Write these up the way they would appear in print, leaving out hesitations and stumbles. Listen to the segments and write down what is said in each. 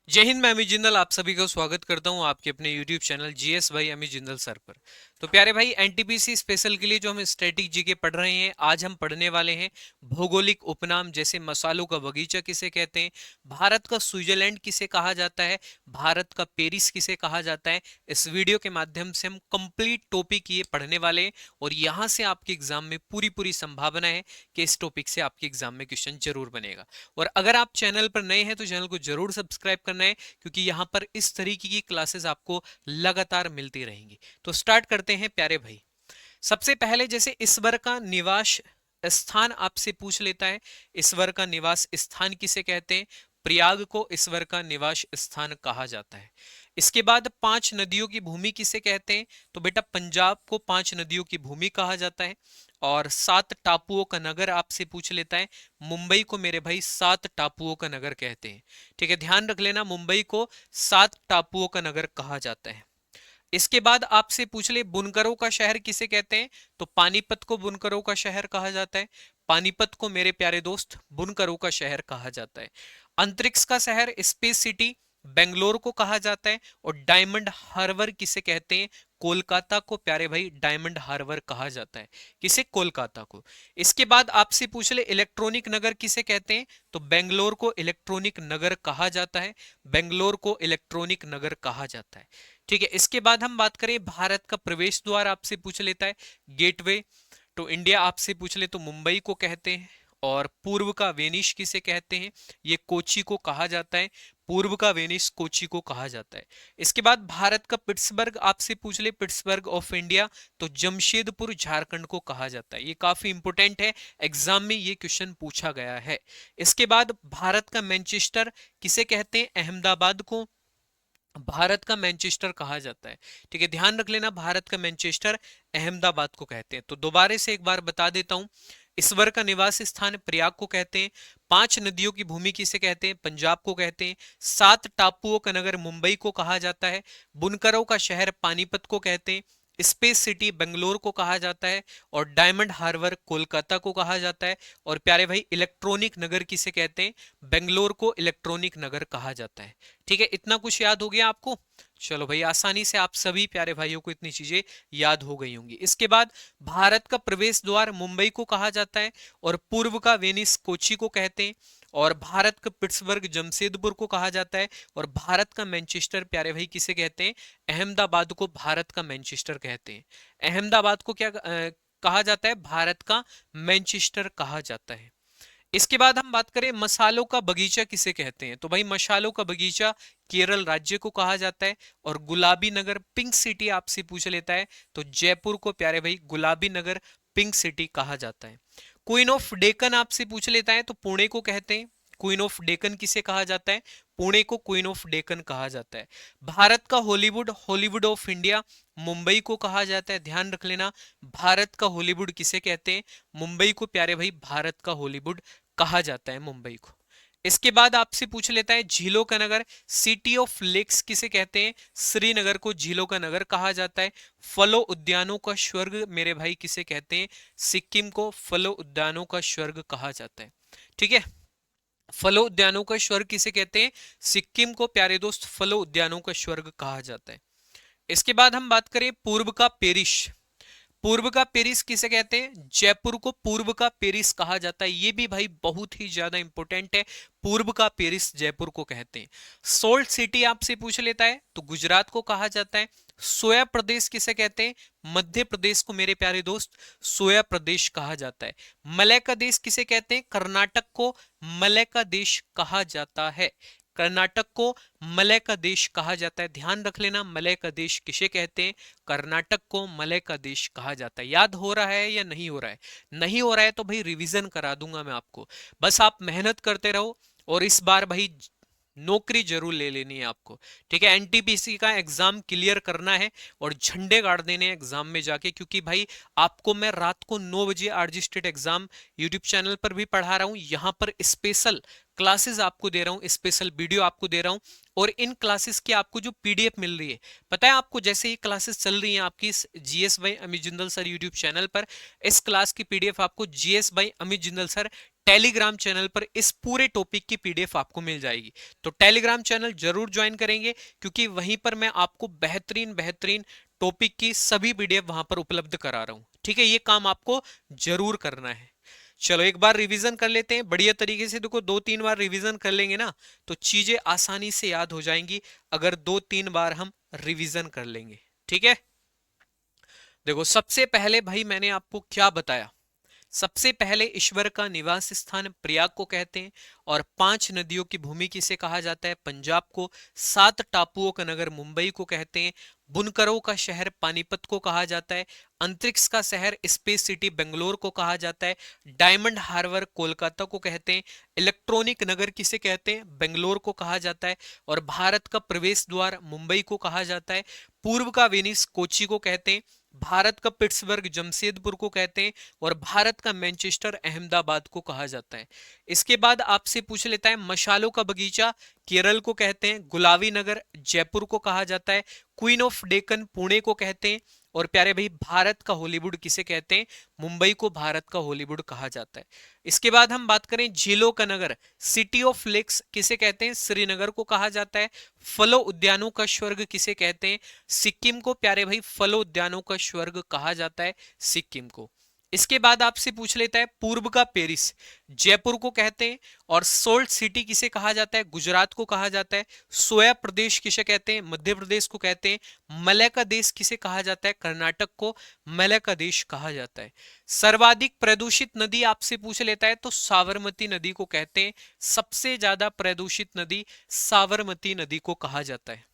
जय हिंद। मैं अमित जिंदल आप सभी का स्वागत करता हूं आपके अपने यूट्यूब चैनल जीएस भाई अमित जिंदल सर पर। तो प्यारे भाई, एनटीपीसी स्पेशल के लिए जो हम स्टैटिक जीके पढ़ रहे हैं, आज हम पढ़ने वाले हैं भौगोलिक उपनाम, जैसे मसालों का बगीचा किसे कहते हैं, भारत का स्विट्जरलैंड किसे कहा जाता है, भारत का पेरिस किसे कहा जाता है। इस वीडियो के माध्यम से हम कंप्लीट टॉपिक ये पढ़ने वाले हैं और यहाँ से आपके एग्जाम में पूरी पूरी संभावना है कि इस टॉपिक से आपके एग्जाम में क्वेश्चन जरूर बनेगा। और अगर आप चैनल पर नए हैं तो चैनल को जरूर सब्सक्राइब करना है, क्योंकि यहां पर इस तरीके की क्लासेस आपको लगातार मिलती रहेंगी। तो स्टार्ट करते हैं प्यारे भाई। सबसे पहले जैसे ईश्वर का निवास स्थान आपसे पूछ लेता है, ईश्वर का निवास स्थान किसे कहते हैं। प्रयाग को ईश्वर का निवास स्थान कहा जाता है। इसके बाद पांच नदियों की भूमि किसे कहते हैं, तो बेटा पंजाब को पांच नदियों की भूमि कहा जाता है। और सात टापुओं का नगर आपसे पूछ लेता है, मुंबई को मेरे भाई सात टापुओं का नगर कहते हैं। ठीक है, ध्यान रख लेना, मुंबई को सात टापुओं का नगर कहा जाता है। इसके बाद आपसे पूछ ले बुनकरों का शहर किसे कहते हैं, तो पानीपत को बुनकरों का शहर कहा जाता है। पानीपत को मेरे प्यारे दोस्त बुनकरों का शहर कहा जाता है। अंतरिक्ष का शहर स्पेस सिटी बेंगलोर को कहा जाता है। और डायमंड हार्बर किसे कहते हैं, कोलकाता को प्यारे भाई डायमंड हार्बर कहा जाता है। किसे, कोलकाता को। इसके बाद आपसे पूछ ले इलेक्ट्रॉनिक नगर किसे कहते हैं, तो बेंगलोर को इलेक्ट्रॉनिक नगर कहा जाता है। बेंगलोर को इलेक्ट्रॉनिक नगर कहा जाता है। ठीक है, इसके बाद हम बात करें भारत का प्रवेश द्वार आपसे पूछ लेता है, गेटवे टू इंडिया आपसे पूछ ले तो मुंबई को कहते हैं। और पूर्व का वेनिस किसे कहते हैं, ये कोची को कहा जाता है। पूर्व का वेनिस कोची को कहा जाता है। इसके बाद भारत का पिट्सबर्ग आपसे पूछ ले, पिट्सबर्ग ऑफ इंडिया, तो जमशेदपुर झारखंड को कहा जाता है। ये काफी इंपोर्टेंट है, एग्जाम में ये क्वेश्चन पूछा गया है। इसके बाद भारत का मैनचेस्टर किसे कहते हैं, अहमदाबाद को भारत का मैनचेस्टर कहा जाता है। ठीक है, ध्यान रख लेना, भारत का मैनचेस्टर अहमदाबाद को कहते हैं। तो दोबारा से एक बार बता देता हूं, ईश्वर का निवास स्थान प्रयाग को कहते हैं। पांच नदियों की भूमि किसे कहते हैं, पंजाब को कहते हैं। सात टापुओं का नगर मुंबई को कहा जाता है। बुनकरों का शहर पानीपत को कहते हैं। स्पेस सिटी बेंगलोर को कहा जाता है। और डायमंड हार्बर कोलकाता को कहा जाता है। और प्यारे भाई, इलेक्ट्रॉनिक नगर किसे कहते हैं, बेंगलोर को इलेक्ट्रॉनिक नगर कहा जाता है। ठीक है, इतना कुछ याद हो गया आपको। चलो भाई, आसानी से आप सभी प्यारे भाइयों को इतनी चीजें याद हो गई होंगी। इसके बाद भारत का प्रवेश द्वार मुंबई को कहा जाता है। और पूर्व का वेनिस कोची को कहते हैं। और भारत का पिट्सबर्ग जमशेदपुर को कहा जाता है। और भारत का मैनचेस्टर प्यारे भाई किसे कहते हैं, अहमदाबाद को भारत का मैनचेस्टर कहते हैं। अहमदाबाद को क्या कहा जाता है, भारत का मैनचेस्टर कहा जाता है। इसके बाद हम बात करें मसालों का बगीचा किसे कहते हैं, तो भाई मसालों का बगीचा केरल राज्य को कहा जाता है। और गुलाबी नगर पिंक सिटी आपसे पूछ लेता है, तो जयपुर को प्यारे भाई गुलाबी नगर पिंक सिटी कहा जाता है। क्वीन ऑफ डेक्कन आपसे पूछ लेता है, तो पुणे को कहते हैं। क्वीन ऑफ डेक्कन किसे कहा जाता है, पुणे को क्वीन ऑफ डेक्कन कहा जाता है। भारत का Hollywood Hollywood of India Mumbai को कहा जाता है। ध्यान रख लेना, भारत का हॉलीवुड किसे कहते हैं, मुंबई को प्यारे भाई भारत का हॉलीवुड कहा जाता है, मुंबई को। इसके बाद आपसे पूछ लेता है झीलों का नगर सिटी ऑफ लेक्स किसे कहते हैं, श्रीनगर को झीलों का नगर कहा जाता है। फलो उद्यानों का स्वर्ग मेरे भाई किसे कहते हैं, सिक्किम को फलो उद्यानों का स्वर्ग कहा जाता है। ठीक है, फलो उद्यानों का स्वर्ग किसे कहते हैं, सिक्किम को प्यारे दोस्त फलो उद्यानों का स्वर्ग कहा जाता है। इसके बाद हम बात करें पूर्व का पेरिस, पूर्व का पेरिस किसे कहते हैं, जयपुर को पूर्व का पेरिस कहा जाता है। ये भी भाई बहुत ही ज्यादा इंपॉर्टेंट है, पूर्व का पेरिस जयपुर को कहते हैं। सोल्ट सिटी आपसे पूछ लेता है, तो गुजरात को कहा जाता है। सोया प्रदेश किसे कहते हैं, मध्य प्रदेश को मेरे प्यारे दोस्त सोया प्रदेश कहा जाता है। मलय का देश किसे कहते हैं, कर्नाटक को मलय का देश कहा जाता है। कर्नाटक को मलय का देश कहा जाता है। ध्यान रख लेना, मलय का देश किसे कहते हैं, कर्नाटक को मलय का देश कहा जाता है। याद हो रहा है या नहीं हो रहा है, नहीं हो रहा है तो भाई रिवीजन करा दूंगा मैं आपको, बस आप मेहनत करते रहो। और इस बार भाई नौकरी जरूर ले लेनी है आपको। ठीक है, एनटीपीसी का एग्जाम क्लियर करना है और झंडे गाड़ देने एग्जाम में जाके, क्योंकि भाई आपको मैं रात को 9 बजे RG state exam YouTube channel पर भी पढ़ा रहा हूं, यहां पर स्पेशल क्लासेस आपको दे रहा हूं, स्पेशल वीडियो आपको दे रहा हूं। और इन क्लासेस की आपको जो पीडीएफ मिल रही है, पता है आपको, जैसे ही क्लासेस चल रही हैं आपकी GS by Amit Jindal sir YouTube channel पर, इस क्लास की पीडीएफ आपको GS by Amit Jindal sir Telegram channel पर इस पूरे टॉपिक की पीडीएफ आपको मिल जाएगी। तो टेलीग्राम चैनल जरूर ज्वाइन करेंगे, क्योंकि वहीं पर मैं आपको बेहतरीन बेहतरीन टॉपिक की सभी पीडीएफ वहां पर उपलब्ध करा रहा हूं। ठीक है, ये काम आपको जरूर करना है। चलो एक बार रिवीजन कर लेते हैं बढ़िया तरीके से। देखो 2-3 बार रिवीजन कर लेंगे ना तो चीजें आसानी से याद हो जाएंगी, अगर 2-3 बार हम रिवीजन कर लेंगे। ठीक है, देखो सबसे पहले भाई मैंने आपको क्या बताया। सबसे पहले ईश्वर का निवास स्थान प्रयाग को कहते हैं, और 5 नदियों की भूमि किसे कहा जाता है, पंजाब को। 7 टापुओं का नगर मुंबई को कहते हैं। बुनकरों का शहर पानीपत को कहा जाता है। अंतरिक्ष का शहर स्पेस सिटी बेंगलोर को कहा जाता है। डायमंड हार्बर कोलकाता को कहते हैं। इलेक्ट्रॉनिक नगर किसे कहते हैं, बेंगलोर को कहा जाता है। और भारत का प्रवेश द्वार मुंबई को कहा जाता है। पूर्व का वेनिस कोच्चि को कहते हैं। भारत का पिट्सबर्ग जमशेदपुर को कहते हैं। और भारत का मैनचेस्टर अहमदाबाद को कहा जाता है। इसके बाद आपसे पूछ लेता है, मशालों का बगीचा केरल को कहते हैं। गुलाबी नगर जयपुर को कहा जाता है। क्वीन ऑफ डेक्कन पुणे को कहते हैं। और प्यारे भाई भारत का हॉलीवुड किसे कहते हैं, मुंबई को भारत का हॉलीवुड कहा जाता है। इसके बाद हम बात करें झीलों का नगर, सिटी ऑफ लेक्स किसे कहते हैं, श्रीनगर को कहा जाता है। फलों उद्यानों का स्वर्ग किसे कहते हैं, सिक्किम को। प्यारे भाई फलों उद्यानों का स्वर्ग कहा जाता है सिक्किम को। इसके बाद आपसे पूछ लेता है, पूर्व का पेरिस जयपुर को कहते हैं। और सोल्ट सिटी किसे कहा जाता है, गुजरात को कहा जाता है। सोया प्रदेश किसे कहते हैं, मध्य प्रदेश को कहते हैं। मलय का देश किसे कहा जाता है, कर्नाटक को मलय का देश कहा जाता है। सर्वाधिक प्रदूषित नदी आपसे पूछ लेता है तो साबरमती नदी को कहते हैं। सबसे ज्यादा प्रदूषित नदी साबरमती नदी को कहा जाता है।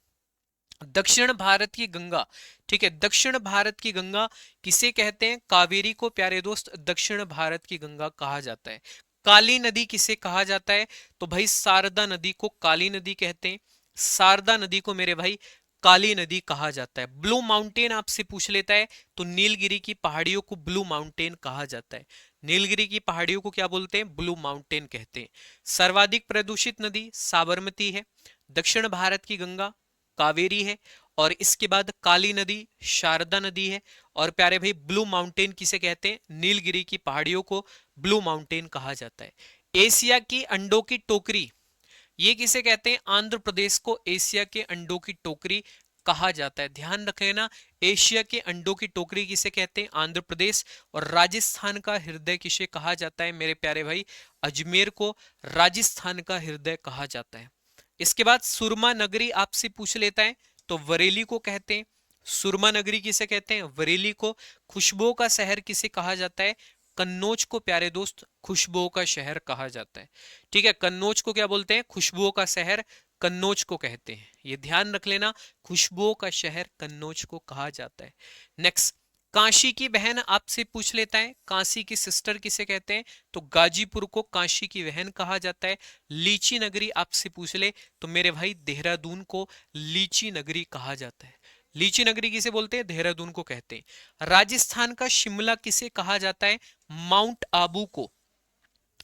दक्षिण भारत की गंगा, ठीक है, दक्षिण भारत की गंगा किसे कहते हैं, कावेरी को। प्यारे दोस्त दक्षिण भारत की गंगा कहा जाता है। काली नदी किसे कहा जाता है, तो भाई शारदा नदी को काली नदी कहते हैं। शारदा नदी को मेरे भाई काली नदी कहा जाता है। ब्लू माउंटेन आपसे पूछ लेता है तो नीलगिरी की पहाड़ियों को ब्लू माउंटेन कहा जाता है। नीलगिरी की पहाड़ियों को क्या बोलते हैं, ब्लू माउंटेन कहते हैं। सर्वाधिक प्रदूषित नदी साबरमती है। दक्षिण भारत की गंगा कावेरी है। और इसके बाद काली नदी शारदा नदी है। और प्यारे भाई ब्लू माउंटेन किसे कहते हैं, नीलगिरी की पहाड़ियों को ब्लू माउंटेन कहा जाता है। एशिया की अंडों की टोकरी ये किसे कहते हैं, आंध्र प्रदेश को एशिया के अंडों की टोकरी कहा जाता है। ध्यान रख लेना, एशिया के अंडों की टोकरी किसे कहते हैं, आंध्र प्रदेश। और राजस्थान का हृदय किसे कहा जाता है, मेरे प्यारे भाई अजमेर को राजस्थान का हृदय कहा जाता है। इसके बाद सुरमा नगरी आपसे पूछ लेता है तो बरेली को कहते हैं। सुरमा नगरी किसे कहते हैं, बरेली को। खुशबुओं का शहर किसे कहा जाता है, कन्नौज को। प्यारे दोस्त खुशबुओं का शहर कहा जाता है। ठीक है, कन्नौज को क्या बोलते हैं, खुशबुओं का शहर कन्नौज को कहते हैं। ये ध्यान रख लेना, खुशबुओं का शहर कन्नौज को कहा जाता है। नेक्स्ट, काशी की बहन आपसे पूछ लेता है, काशी की सिस्टर किसे कहते हैं, तो गाजीपुर को काशी की बहन कहा जाता है। लीची नगरी आपसे पूछ ले तो मेरे भाई देहरादून को लीची नगरी कहा जाता है। लीची नगरी किसे बोलते हैं, देहरादून को कहते हैं। राजस्थान का शिमला किसे कहा जाता है, माउंट आबू को।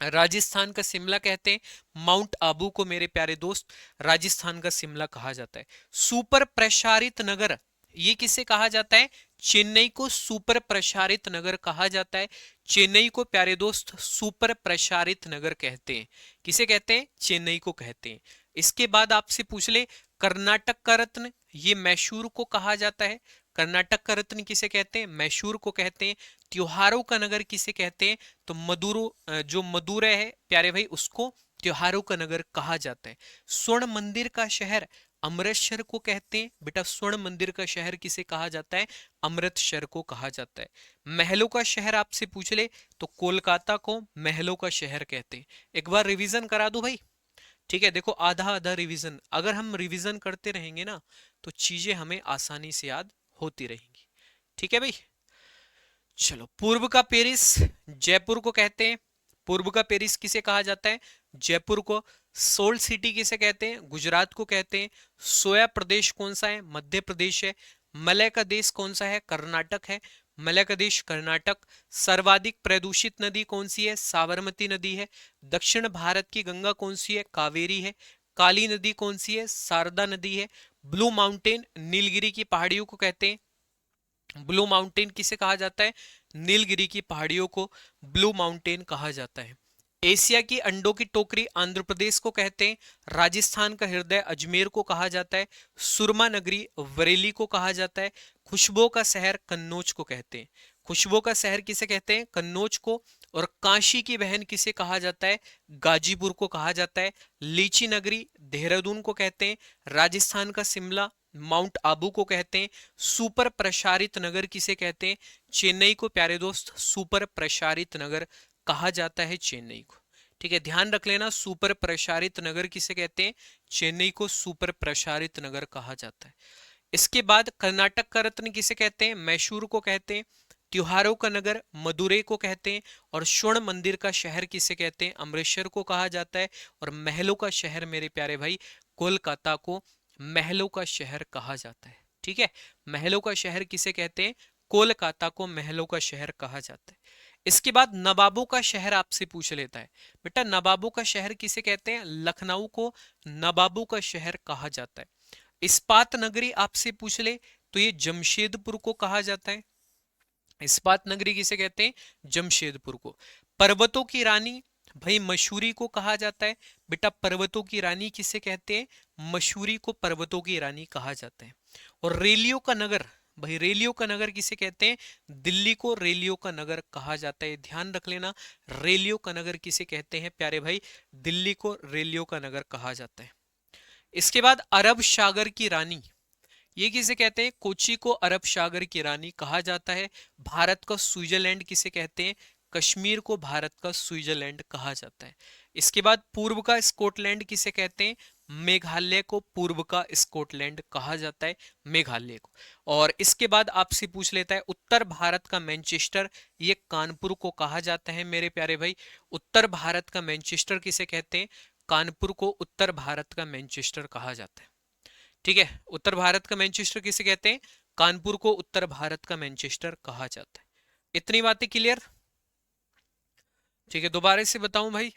राजस्थान का शिमला कहते हैं, माउंट आबू को मेरे प्यारे दोस्त राजस्थान का शिमला कहा जाता है। सुपर प्रसारित नगर ये किसे कहा जाता है, चेन्नई को सुपर प्रसारित नगर कहा जाता है। चेन्नई को प्यारे दोस्त सुपर प्रसारित नगर कहते हैं। किसे कहते हैं, चेन्नई को कहते हैं। इसके बाद आपसे पूछ ले, कर्नाटक का रत्न ये मैसूर को कहा जाता है। कर्नाटक का रत्न किसे कहते हैं, मैसूर को कहते हैं। त्योहारों का नगर किसे कहते हैं, तो जो मदुरै है प्यारे भाई उसको त्योहारों का नगर कहा जाता है। स्वर्ण मंदिर का शहर अमृतसर को कहते हैं। बेटा स्वर्ण मंदिर का शहर किसे कहा जाता है, अमृतसर को कहा जाता है। महलों का शहर आपसे पूछ ले तो कोलकाता को महलों का शहर कहते हैं। एक बार रिवीजन करा दो भाई। ठीक है, देखो आधा आधा रिवीजन, अगर हम रिवीजन करते रहेंगे ना तो चीजें हमें आसानी से याद होती रहेंगी। ठीक है भाई, चलो पूर्व का पेरिस जयपुर को कहते हैं। पूर्व का पेरिस किसे कहा जाता है, जयपुर को। सोल सिटी किसे कहते हैं, गुजरात को कहते हैं। सोया प्रदेश कौन सा है, मध्य प्रदेश है। मलय का देश कौन सा है, कर्नाटक है। मलय का देश कर्नाटक। सर्वाधिक प्रदूषित नदी कौन सी है, साबरमती नदी है। दक्षिण भारत की गंगा कौन सी है, कावेरी है। काली नदी कौन सी है, शारदा नदी है। ब्लू माउंटेन नीलगिरी की पहाड़ियों को कहते हैं। ब्लू माउंटेन किसे कहा जाता है, नीलगिरी की पहाड़ियों को ब्लू माउंटेन कहा जाता है। एशिया की अंडों की टोकरी आंध्र प्रदेश को कहते हैं। राजस्थान का हृदय अजमेर को कहा जाता है। सुरमा नगरी बरेली को कहा जाता है। खुशबुओं का शहर कन्नौज को कहते हैं। खुशबुओं का शहर किसे कहते हैं? कन्नौज को। और काशी की बहन किसे कहा जाता है? गाजीपुर को कहा जाता है। लीची नगरी देहरादून को कहते हैं। राजस्थान का शिमला माउंट आबू को कहते हैं। सुपर प्रसारित नगर किसे कहते हैं? चेन्नई को प्यारे दोस्त सुपर प्रसारित नगर कहा जाता है, चेन्नई को। ठीक है, ध्यान रख लेना, सुपर प्रसारित नगर किसे कहते हैं? चेन्नई को सुपर प्रसारित नगर कहा जाता है। इसके बाद कर्नाटक का रत्न किसे कहते हैं? मैसूर को कहते हैं। त्योहारों का नगर मदुरै को कहते हैं। और स्वर्ण मंदिर का शहर किसे कहते हैं? अमृतसर को कहा जाता है। और महलों का शहर मेरे प्यारे भाई कोलकाता को महलों का शहर कहा जाता है। ठीक है, महलों का शहर किसे कहते हैं? कोलकाता को महलों का शहर कहा जाता है। इसके बाद नवाबों का शहर आपसे पूछ लेता है। बेटा नवाबों का शहर किसे कहते हैं? लखनऊ को नवाबों का शहर कहा जाता है। इस्पात नगरी आपसे पूछ ले तो ये जमशेदपुर को कहा जाता है। इस्पात नगरी किसे कहते हैं? जमशेदपुर को। पर्वतों की रानी भाई मसूरी को कहा जाता है। बेटा पर्वतों की रानी किसे कहते हैं? मसूरी को पर्वतों की रानी कहा जाता है। और रेलियो का नगर भाई रेलियो का नगर किसे कहते हैं? दिल्ली को रेलियो का नगर कहा जाता है, ध्यान रख लेना। रेलियो का नगर किसे कहते हैं प्यारे भाई? दिल्ली को रेलियो का नगर कहा जाता है। इसके बाद अरब सागर की रानी ये किसे कहते हैं? कोची को अरब सागर की रानी कहा जाता है। भारत का स्विट्जरलैंड किसे कहते हैं? कश्मीर को भारत का स्विट्जरलैंड कहा जाता है। इसके बाद पूर्व का स्कॉटलैंड किसे कहते हैं? मेघालय को पूर्व का स्कॉटलैंड कहा जाता है, मेघालय को। और इसके बाद आपसे पूछ लेता है उत्तर भारत का मैनचेस्टर ये कानपुर को कहा जाता है मेरे प्यारे भाई। उत्तर भारत का मैनचेस्टर किसे कहते हैं? कानपुर को उत्तर भारत का मैनचेस्टर कहा जाता है। ठीक है, उत्तर भारत का मैनचेस्टर किसे कहते हैं? कानपुर को उत्तर भारत का मैनचेस्टर कहा जाता है। इतनी बातें क्लियर? ठीक है, दोबारा से बताऊं भाई।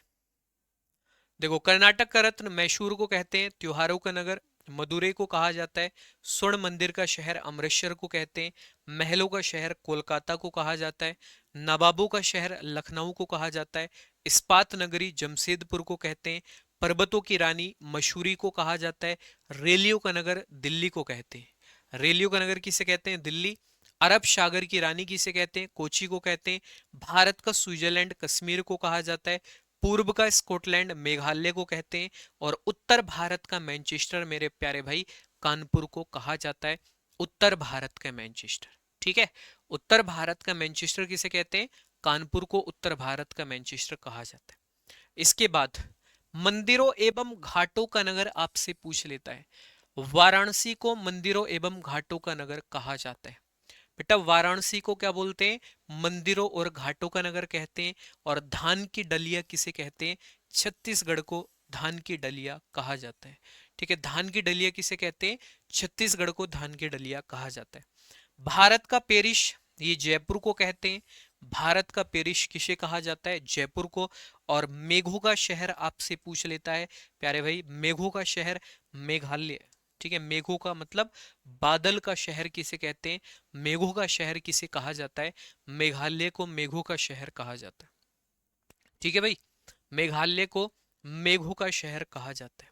देखो कर्नाटक का रत्न मैसूर को कहते हैं। त्योहारों का नगर मदुरै को कहा जाता है। स्वर्ण मंदिर का शहर अमृतसर को कहते हैं। महलों का शहर कोलकाता को कहा जाता है। नवाबों का शहर लखनऊ को कहा जाता है। इस्पात नगरी जमशेदपुर को कहते हैं। पर्वतों की रानी मसूरी को कहा जाता है। रेलियो का नगर दिल्ली को कहते हैं। रेलियो का नगर किसे कहते हैं? दिल्ली। अरब सागर की रानी किसे कहते हैं? कोची को कहते हैं। भारत का स्विट्जरलैंड कश्मीर को कहा जाता है। पूर्व का स्कॉटलैंड मेघालय को कहते हैं। और उत्तर भारत का मैनचेस्टर मेरे प्यारे भाई कानपुर को कहा जाता है। उत्तर भारत का मैनचेस्टर। ठीक है, उत्तर भारत का मैनचेस्टर किसे कहते हैं? कानपुर को उत्तर भारत का मैनचेस्टर कहा जाता है। इसके बाद मंदिरों एवं घाटों का नगर आपसे पूछ लेता है। वाराणसी को मंदिरों एवं घाटों का नगर कहा जाता है। बेटा वाराणसी को क्या बोलते हैं? मंदिरों और घाटों का नगर कहते हैं। और धान की डलिया किसे कहते हैं? छत्तीसगढ़ को धान की डलिया कहा जाता है। ठीक है, धान की डलिया किसे कहते हैं? छत्तीसगढ़ को धान की डलिया कहा जाता है। भारत का पेरिस ये जयपुर को कहते हैं। भारत का पेरिस किसे कहा जाता है? जयपुर को। और मेघों का शहर आपसे पूछ लेता है प्यारे भाई। मेघों का शहर मेघालय। ठीक है, मेघों का मतलब बादल का शहर किसे कहते हैं? मेघों का शहर किसे कहा जाता है? मेघालय को मेघों का शहर कहा जाता है। ठीक है भाई, मेघालय को मेघों का शहर कहा जाता है।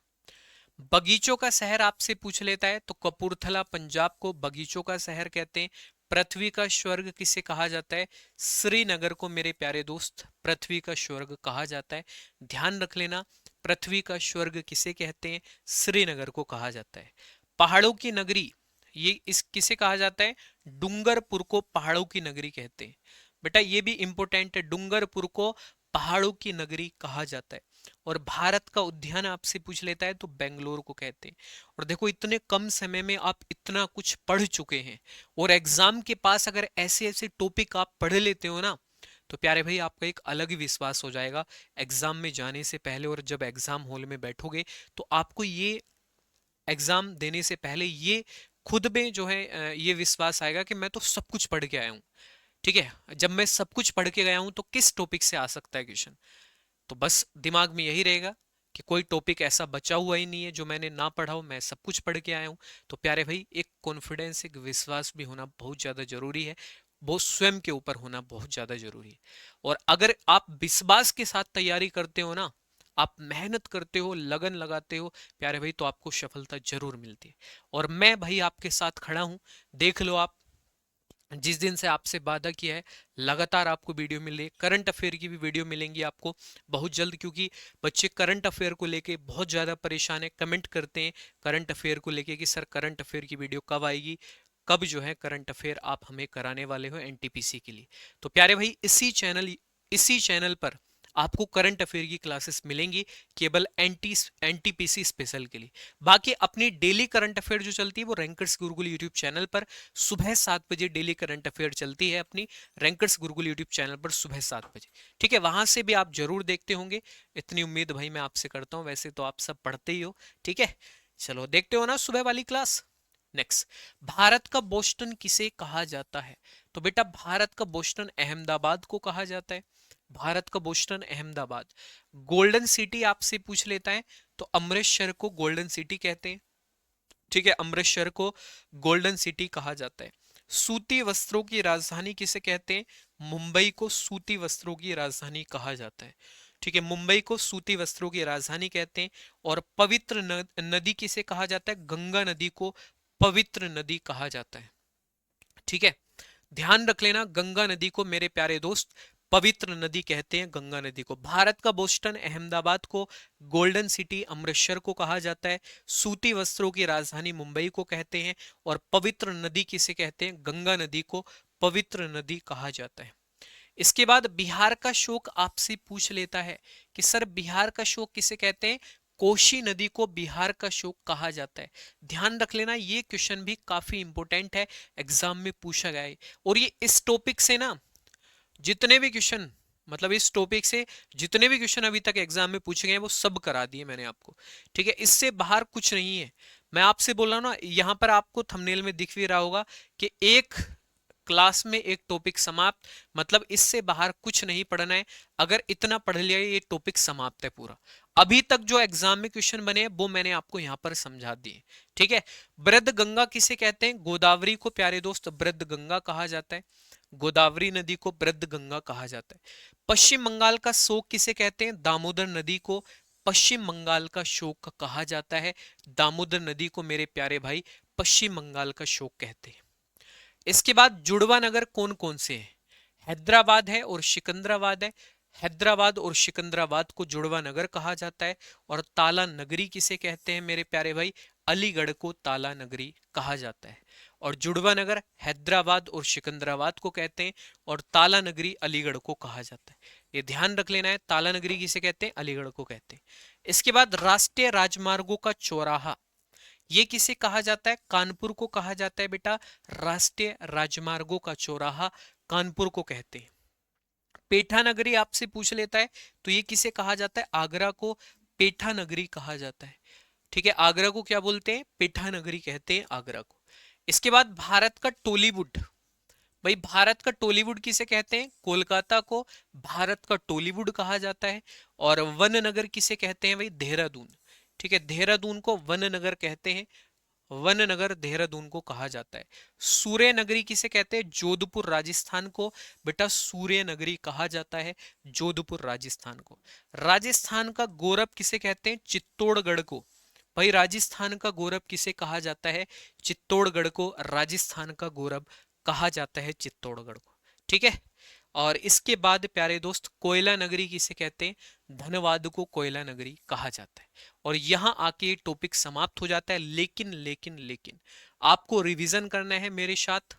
बगीचों का शहर आपसे पूछ लेता है तो कपूरथला पंजाब को बगीचों का शहर कहते हैं। पृथ्वी का स्वर्ग किसे कहा जाता है? श्रीनगर को मेरे प्यारे दोस्त पृथ्वी का स्वर्ग कहा जाता है। ध्यान रख लेना, पृथ्वी का स्वर्ग किसे कहते हैं? श्रीनगर को कहा जाता है। पहाड़ों की नगरी ये इस किसे कहा जाता है? डूंगरपुर को पहाड़ों की नगरी कहते हैं। बेटा ये भी इंपॉर्टेंट है, डूंगरपुर को पहाड़ों की नगरी कहा जाता है। और भारत का उद्यान आपसे पूछ लेता है तो बेंगलोर को कहते हैं। और देखो इतने कम समय में आप इतना कुछ पढ़ चुके हैं, और एग्जाम के पास अगर ऐसे ऐसे टॉपिक आप पढ़ लेते हो ना तो प्यारे भाई आपका एक अलग ही विश्वास हो जाएगा एग्जाम में जाने से पहले। और जब एग्जाम हॉल में बैठोगे तो आपको ये एग्जाम देने से पहले ये खुद में जो है ये विश्वास आएगा कि मैं तो सब कुछ पढ़ के आया हूँ। ठीक है, जब मैं सब कुछ पढ़ के गया हूं तो किस टॉपिक से आ सकता है क्वेश्चन। तो बस दिमाग में यही रहेगा कि कोई टॉपिक ऐसा बचा हुआ ही नहीं है जो मैंने ना पढ़ा हो, मैं सब कुछ पढ़ के आया हूं। तो प्यारे भाई एक कॉन्फिडेंस एक विश्वास भी होना बहुत ज़्यादा जरूरी है। वो स्वयं के ऊपर होना बहुत ज्यादा जरूरी है। और अगर आप विश्वास के साथ तैयारी करते हो ना, आप मेहनत करते हो, लगन लगाते हो प्यारे भाई, तो आपको सफलता जरूर मिलती है। और मैं भाई आपके साथ खड़ा हूं। देख लो आप, जिस दिन से आपसे वादा किया है, लगातार आपको वीडियो मिल रही है। करंट अफेयर की भी वीडियो मिलेंगी आपको बहुत जल्द, क्योंकि बच्चे करंट अफेयर को लेके बहुत ज़्यादा परेशान है, कमेंट करते हैं करंट अफेयर को लेके कि सर करंट अफेयर की वीडियो कब आएगी, कब जो है करंट अफेयर आप हमें कराने वाले हो एनटीपीसी के लिए। तो प्यारे भाई इसी चैनल पर आपको करंट अफेयर की क्लासेस मिलेंगी, केवल एनटीपीसी स्पेशल के लिए। बाकी अपनी डेली करंट अफेयर जो चलती है वो रैंकर्स गुरुकुल यूट्यूब चैनल पर सुबह 7 बजे डेली करंट अफेयर चलती है अपनी रैंकर्स गुरुकुल यूट्यूब चैनल पर सुबह 7 बजे। ठीक है, वहां से भी आप जरूर देखते होंगे, इतनी उम्मीद भाई मैं आपसे करता हूं। वैसे तो आप सब पढ़ते ही हो, ठीक है। चलो देखते हो ना सुबह वाली क्लास। नेक्स्ट, भारत का बोस्टन किसे कहा जाता है? तो बेटा भारत का बोस्टन अहमदाबाद को कहा जाता है। भारत का बोस्टन अहमदाबाद। गोल्डन सिटी आपसे पूछ लेता है, तो अमृतसर को गोल्डन सिटी कहते हैं। ठीक है, अमृतसर को गोल्डन सिटी कहा जाता है। सूती वस्त्रों की राजधानी किसे कहते हैं? मुंबई को सूती वस्त्रों की राजधानी कहा जाता है। ठीक है, मुंबई को सूती वस्त्रों की राजधानी कहते हैं। और पवित्र नदी किसे कहा जाता है? गंगा नदी को पवित्र नदी कहा जाता है। ठीक है, ध्यान रख लेना, गंगा नदी को मेरे प्यारे दोस्त पवित्र नदी कहते हैं, गंगा नदी को। भारत का बोस्टन अहमदाबाद को गोल्डन सिटी अमृतसर को कहा जाता है। सूती वस्त्रों की राजधानी मुंबई को कहते हैं। और पवित्र नदी किसे कहते हैं? गंगा नदी को पवित्र नदी कहा जाता है। इसके बाद बिहार का शोक आपसे पूछ लेता है कि सर बिहार का शोक किसे कहते हैं? कोशी नदी को बिहार का शोक कहा जाता है। ध्यान रख लेना, ये क्वेश्चन भी काफी इंपॉर्टेंट है, एग्जाम में पूछा गया है। और ये इस टॉपिक से ना जितने भी क्वेश्चन, मतलब इस टॉपिक से जितने भी क्वेश्चन अभी तक एग्जाम में पूछे गए हैं वो सब करा दिए मैंने आपको। ठीक है, इससे बाहर कुछ नहीं है। मैं आपसे बोल रहा हूं ना, यहां पर आपको थंबनेल में दिख भी रहा होगा कि एक क्लास में एक टॉपिक समाप्त, मतलब इससे बाहर कुछ नहीं पढ़ना है। अगर इतना पढ़ लिया ये टॉपिक समाप्त है पूरा। अभी तक जो एग्जाम में क्वेश्चन बने हैं वो मैंने आपको यहां पर समझा दिए। ठीक है, वृद्ध गंगा किसे कहते हैं? गोदावरी को प्यारे दोस्त वृद्ध गंगा कहा जाता है। गोदावरी नदी को वृद्ध गंगा कहा जाता है। पश्चिम बंगाल का शोक किसे कहते हैं? दामोदर नदी को पश्चिम बंगाल का शोक कहा जाता है। दामोदर नदी को मेरे प्यारे भाई पश्चिम बंगाल का शोक कहते हैं। इसके बाद जुड़वा नगर कौन कौन से हैं? हैदराबाद है और सिकंदराबाद है। हैदराबाद और सिकंदराबाद को जुड़वा नगर कहा जाता है। और ताला नगरी किसे कहते हैं मेरे प्यारे भाई? अलीगढ़ को ताला नगरी कहा जाता है। और जुड़वा नगर हैदराबाद और सिकंदराबाद को कहते हैं, और ताला नगरी अलीगढ़ को कहा जाता है। ये ध्यान रख लेना है, ताला नगरी किसे कहते हैं? अलीगढ़ को कहते हैं। इसके बाद राष्ट्रीय राजमार्गों का चौराहा, ये किसे कहा जाता है? कानपुर को कहा जाता है बेटा। राष्ट्रीय राजमार्गों का चौराहा कानपुर को कहते हैं। पेठा नगरी आपसे पूछ लेता है, तो ये किसे कहा जाता है? आगरा को पेठा नगरी कहा जाता है। ठीक है, आगरा को क्या बोलते हैं? पेठा नगरी कहते हैं आगरा को। इसके बाद भारत का टॉलीवुड, भाई भारत का टॉलीवुड किसे कहते हैं? कोलकाता को भारत का टॉलीवुड कहा जाता है। और वन नगर किसे कहते हैं भाई? देहरादून। ठीक है, देहरादून को वन नगर कहते हैं। वन नगर देहरादून को कहा जाता है। सूर्य नगरी किसे कहते हैं? जोधपुर राजस्थान को बेटा सूर्य नगरी कहा जाता है, जोधपुर राजस्थान को। राजस्थान का गौरव किसे कहते हैं? चित्तौड़गढ़ को। भाई राजस्थान का गौरव किसे कहा जाता है? चित्तौड़गढ़ को राजस्थान का गौरव कहा जाता है, चित्तौड़गढ़ को। ठीक है, और इसके बाद प्यारे दोस्त कोयला नगरी किसे कहते हैं? धनबाद को कोयला नगरी कहा जाता है। और यहां आके ये टॉपिक समाप्त हो जाता है। लेकिन लेकिन लेकिन आपको रिवीजन करना है मेरे साथ।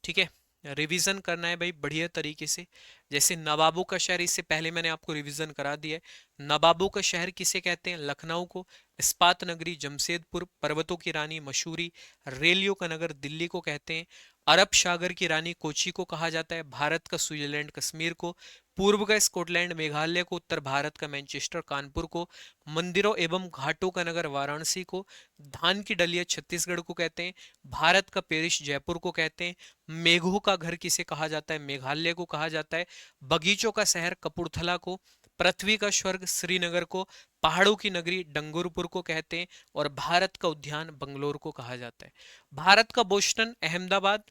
ठीक है, रिवीजन करना है भाई बढ़िया तरीके से। जैसे नवाबों का शहर, इससे पहले मैंने आपको रिवीजन करा दिया है। नवाबों का शहर किसे कहते हैं? लखनऊ को। इस्पात नगरी जमशेदपुर, पर्वतों की रानी मसूरी, रेलियों का नगर दिल्ली को कहते हैं। अरब सागर की रानी कोची को कहा जाता है। भारत का स्विट्जरलैंड कश्मीर को। पूर्व का स्कॉटलैंड मेघालय को। उत्तर भारत का मैनचेस्टर कानपुर को। मंदिरों एवं घाटों का नगर वाराणसी को। धान की डलिया छत्तीसगढ़ को कहते हैं। भारत का पेरिस जयपुर को कहते हैं। मेघों का घर किसे कहा जाता है? मेघालय को कहा जाता है। बगीचों का शहर कपूरथला को। पृथ्वी का स्वर्ग श्रीनगर को। पहाड़ों की नगरी डंगरपुर को कहते हैं। और भारत का उद्यान बंगलोर को कहा जाता है। भारत का Boston Ahmedabad.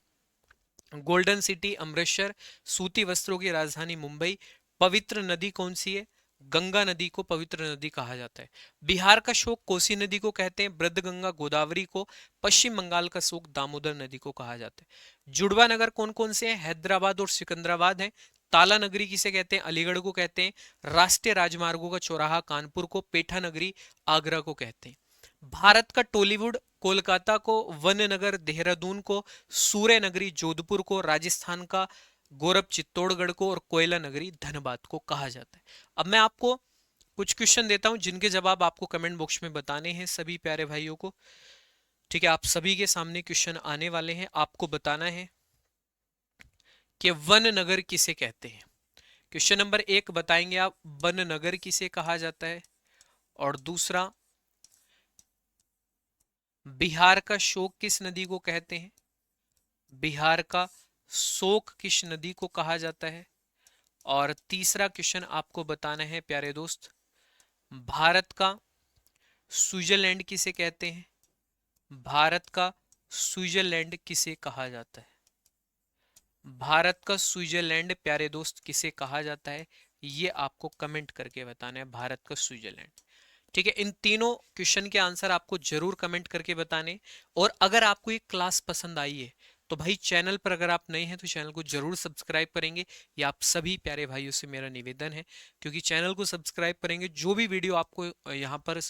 Golden city Amritsar, सूती वस्त्रों की राजधानी मुंबई, पवित्र नदी कौन सी है? गंगा नदी को पवित्र नदी कहा जाता है। बिहार का शोक कोसी नदी को कहते हैं, ब्रदगंगा गोदावरी को, पश्चिम बंगाल का शोक दामोदर नदी को कहा जाता है। जुड़वा नगर कौन कौन से हैं? हैदराबाद और सिकंदराबाद है। ताला नगरी किसे कहते हैं? अलीगढ़ को कहते हैं। राष्ट्रीय राजमार्गों का चौराहा कानपुर को, पेठा नगरी आगरा को कहते हैं। भारत का टॉलीवुड कोलकाता को, वन नगर देहरादून को, सूर्य नगरी जोधपुर को, राजस्थान का गौरव चित्तौड़गढ़ को और कोयला नगरी धनबाद को कहा जाता है। अब मैं आपको कुछ क्वेश्चन देता हूं जिनके जवाब आपको कमेंट बॉक्स में बताने हैं सभी प्यारे भाइयों को। ठीक है, आप सभी के सामने क्वेश्चन आने वाले हैं, आपको बताना है कि वन नगर किसे कहते हैं। क्वेश्चन नंबर 1 बताएंगे आप, वन नगर किसे कहा जाता है। और दूसरा, बिहार का शोक किस नदी को कहते हैं? बिहार का शोक किस नदी को कहा जाता है? और तीसरा क्वेश्चन आपको बताना है प्यारे दोस्त, भारत का स्विट्जरलैंड किसे कहते हैं? भारत का स्विट्जरलैंड किसे कहा जाता है? भारत का स्विट्जरलैंड प्यारे दोस्त किसे कहा जाता है? ये आपको कमेंट करके बताना है, भारत का स्विट्जरलैंड। ठीक है, इन तीनों क्वेश्चन के आंसर आपको जरूर कमेंट करके बताने। और अगर आपको ये क्लास पसंद आई है तो भाई चैनल पर अगर आप नए हैं तो चैनल को जरूर सब्सक्राइब करेंगे, ये आप सभी प्यारे भाइयों से मेरा निवेदन है। क्योंकि चैनल को सब्सक्राइब करेंगे, जो भी वीडियो आपको यहाँ पर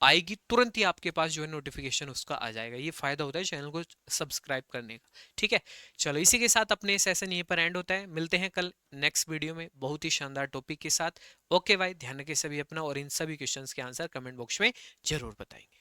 आएगी तुरंत ही आपके पास जो है नोटिफिकेशन उसका आ जाएगा। ये फायदा होता है चैनल को सब्सक्राइब करने का। ठीक है, चलो इसी के साथ अपने सेशन यहीं पर एंड होता है, मिलते हैं कल नेक्स्ट वीडियो में बहुत ही शानदार टॉपिक के साथ। ओके भाई, ध्यान रखिए सभी अपना, और इन सभी क्वेश्चंस के आंसर कमेंट बॉक्स में जरूर बताएंगे।